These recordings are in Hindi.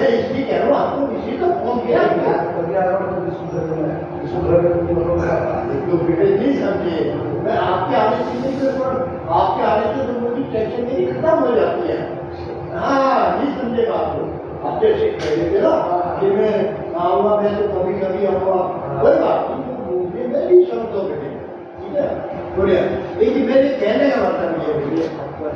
इसलिए कह रहा हूँ आपको, इसी तो फोन किया एक तो बेटे नहीं समझे, मैं आपके आने से नहीं कर पा, आपके आने से तो मुझे टेंशन मेरी खत्म हो जाती है। हाँ नहीं समझे बात को, आप जैसे कह देते ना कि मैं आऊँगा, मैं तो कभी कभी आऊँगा, कोई बात नहीं, मुझे मैं भी समझ दो बेटे, ठीक है बोलिए। लेकिन मेरे कहने का मतलब ये बोलिए,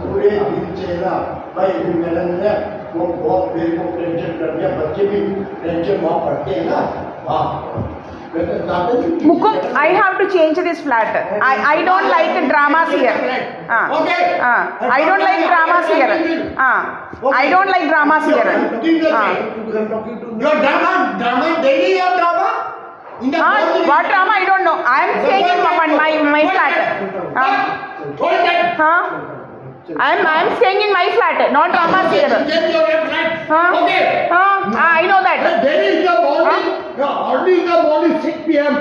पूरे दिन चेहरा भाई मैडम ने वो बहुत मेरे को टेंशन कर दिया, बच्चे भी टेंशन बहुत पड़ते हैं ना। हाँ Mukund, I have to change this flat. I don't like dramas here. I don't like dramas here. I don't like dramas here. Your drama daily your drama? What drama? I don't know. I am staying in my flat. I am staying in my flat. Not dramas here. I know that. Daily in the morning, early in the morning 6 p.m.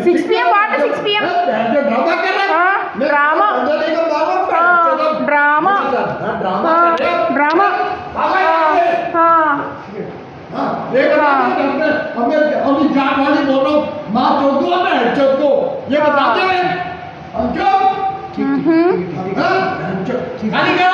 6 p.m. What? 6 p.m. Drama कर रहा है? Drama. Drama. Drama. अभी जान वाली बोल रहा हूँ, माँ चौधरी है को ये बताते हैं अंजो ठीक है, ठीक है, ठीक है,